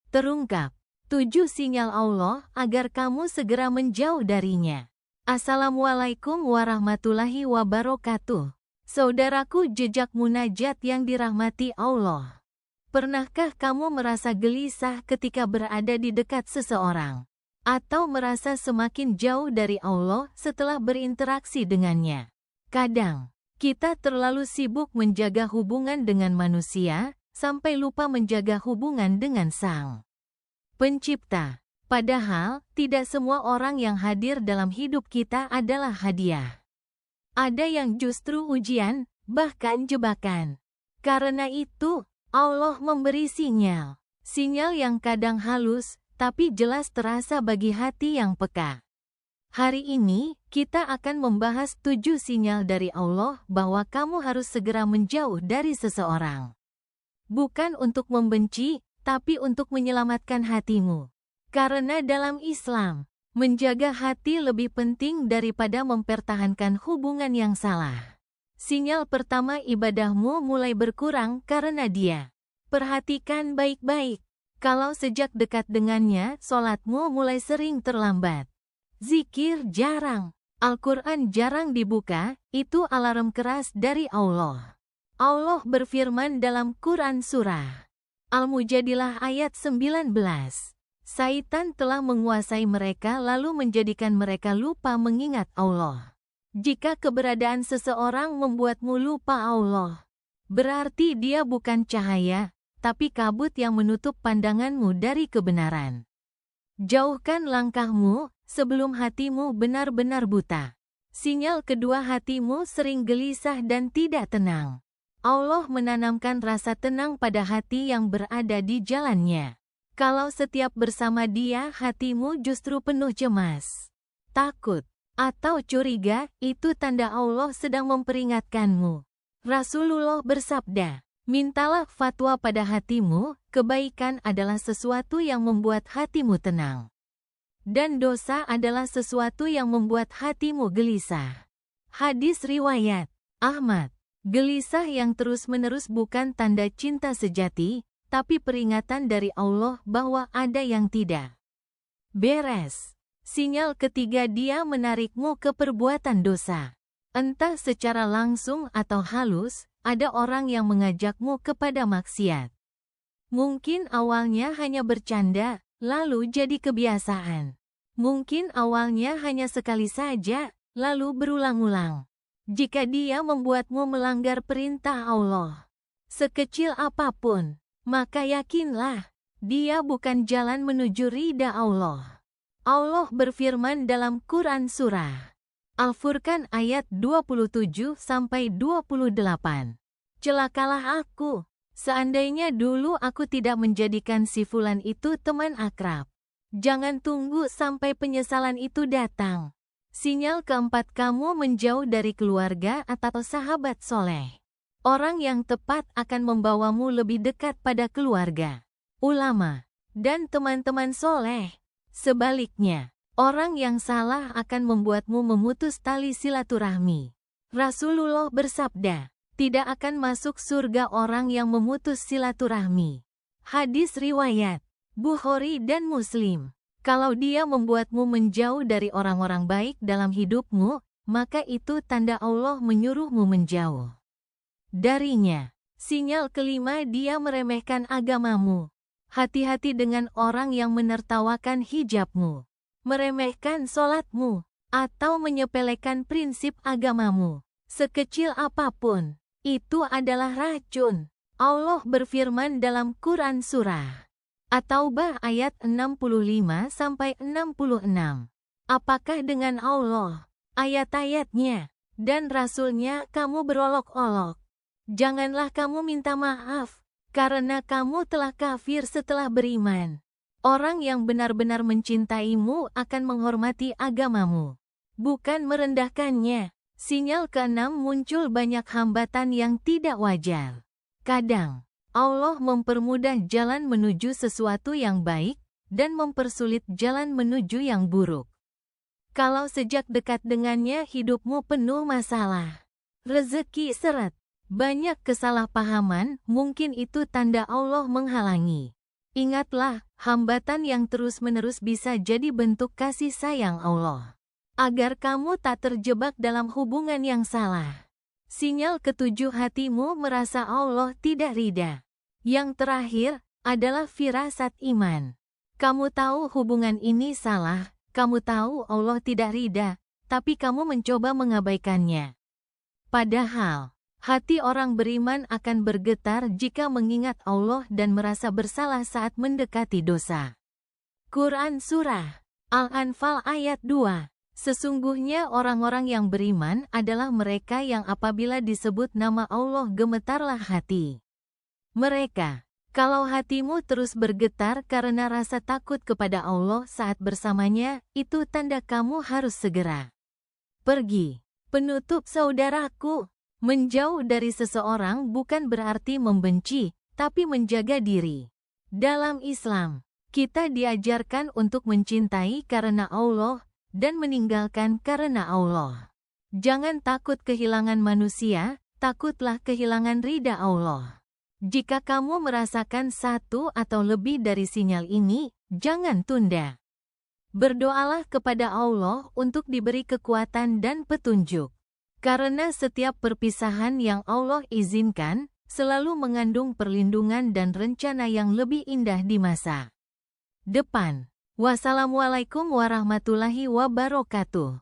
Terungkap 7 sinyal Allah agar kamu segera menjauh darinya. Assalamualaikum warahmatullahi wabarakatuh. Saudaraku jejak munajat yang dirahmati Allah. Pernahkah kamu merasa gelisah ketika berada di dekat seseorang? Atau merasa semakin jauh dari Allah setelah berinteraksi dengannya? Kadang, kita terlalu sibuk menjaga hubungan dengan manusia, sampai lupa menjaga hubungan dengan Sang Pencipta. Padahal, tidak semua orang yang hadir dalam hidup kita adalah hadiah. Ada yang justru ujian, bahkan jebakan. Karena itu, Allah memberi sinyal. Sinyal yang kadang halus, tapi jelas terasa bagi hati yang peka. Hari ini, kita akan membahas 7 sinyal dari Allah bahwa kamu harus segera menjauh dari seseorang. Bukan untuk membenci, tapi untuk menyelamatkan hatimu. Karena dalam Islam, menjaga hati lebih penting daripada mempertahankan hubungan yang salah. Sinyal pertama, ibadahmu mulai berkurang karena dia. Perhatikan baik-baik. Kalau sejak dekat dengannya, sholatmu mulai sering terlambat. Zikir jarang. Al-Quran jarang dibuka, itu alarm keras dari Allah. Allah berfirman dalam Quran Surah Al-Mujadilah ayat 19. Syaitan telah menguasai mereka lalu menjadikan mereka lupa mengingat Allah. Jika keberadaan seseorang membuatmu lupa Allah, berarti dia bukan cahaya, tapi kabut yang menutup pandanganmu dari kebenaran. Jauhkan langkahmu sebelum hatimu benar-benar buta. Sinyal kedua, hatimu sering gelisah dan tidak tenang. Allah menanamkan rasa tenang pada hati yang berada di jalannya. Kalau setiap bersama dia hatimu justru penuh cemas, takut, atau curiga, itu tanda Allah sedang memperingatkanmu. Rasulullah bersabda, mintalah fatwa pada hatimu, kebaikan adalah sesuatu yang membuat hatimu tenang. Dan dosa adalah sesuatu yang membuat hatimu gelisah. Hadis riwayat Ahmad. Gelisah yang terus-menerus bukan tanda cinta sejati, tapi peringatan dari Allah bahwa ada yang tidak beres. Sinyal ketiga, dia menarikmu ke perbuatan dosa. Entah secara langsung atau halus, ada orang yang mengajakmu kepada maksiat. Mungkin awalnya hanya bercanda, lalu jadi kebiasaan. Mungkin awalnya hanya sekali saja, lalu berulang-ulang. Jika dia membuatmu melanggar perintah Allah, sekecil apapun, maka yakinlah, dia bukan jalan menuju ridha Allah. Allah berfirman dalam Quran Surah Al-Furqan ayat 27-28. Celakalah aku, seandainya dulu aku tidak menjadikan si fulan itu teman akrab. Jangan tunggu sampai penyesalan itu datang. Sinyal keempat, kamu menjauh dari keluarga atau sahabat soleh. Orang yang tepat akan membawamu lebih dekat pada keluarga, ulama, dan teman-teman soleh. Sebaliknya, orang yang salah akan membuatmu memutus tali silaturahmi. Rasulullah bersabda, tidak akan masuk surga orang yang memutus silaturahmi. Hadis riwayat Bukhari dan Muslim. Kalau dia membuatmu menjauh dari orang-orang baik dalam hidupmu, maka itu tanda Allah menyuruhmu menjauh darinya. Sinyal kelima, dia meremehkan agamamu. Hati-hati dengan orang yang menertawakan hijabmu, meremehkan sholatmu, atau menyepelekan prinsip agamamu. Sekecil apapun, itu adalah racun. Allah berfirman dalam Quran Surah At-Taubah ayat 65-66. Apakah dengan Allah, ayat-ayatnya, dan Rasul-Nya kamu berolok-olok? Janganlah kamu minta maaf, karena kamu telah kafir setelah beriman. Orang yang benar-benar mencintaimu akan menghormati agamamu, bukan merendahkannya. Sinyal keenam, muncul banyak hambatan yang tidak wajar. Kadang, Allah mempermudah jalan menuju sesuatu yang baik, dan mempersulit jalan menuju yang buruk. Kalau sejak dekat dengannya hidupmu penuh masalah, rezeki seret, banyak kesalahpahaman, mungkin itu tanda Allah menghalangi Ingatlah, hambatan yang terus-menerus bisa jadi bentuk kasih sayang Allah. Agar kamu tak terjebak dalam hubungan yang salah. Sinyal ketujuh, hatimu merasa Allah tidak ridha. Yang terakhir adalah firasat iman. Kamu tahu hubungan ini salah, kamu tahu Allah tidak ridha, tapi kamu mencoba mengabaikannya. Padahal, hati orang beriman akan bergetar jika mengingat Allah dan merasa bersalah saat mendekati dosa. Quran Surah Al-Anfal ayat 2. Sesungguhnya orang-orang yang beriman adalah mereka yang apabila disebut nama Allah gemetarlah hati mereka. Kalau hatimu terus bergetar karena rasa takut kepada Allah saat bersamanya, itu tanda kamu harus segera pergi. Penutup saudaraku, menjauh dari seseorang bukan berarti membenci, tapi menjaga diri. Dalam Islam, kita diajarkan untuk mencintai karena Allah dan meninggalkan karena Allah. Jangan takut kehilangan manusia, takutlah kehilangan ridha Allah. Jika kamu merasakan satu atau lebih dari sinyal ini, jangan tunda. Berdoalah kepada Allah untuk diberi kekuatan dan petunjuk. Karena setiap perpisahan yang Allah izinkan, selalu mengandung perlindungan dan rencana yang lebih indah di masa depan. Wassalamualaikum warahmatullahi wabarakatuh.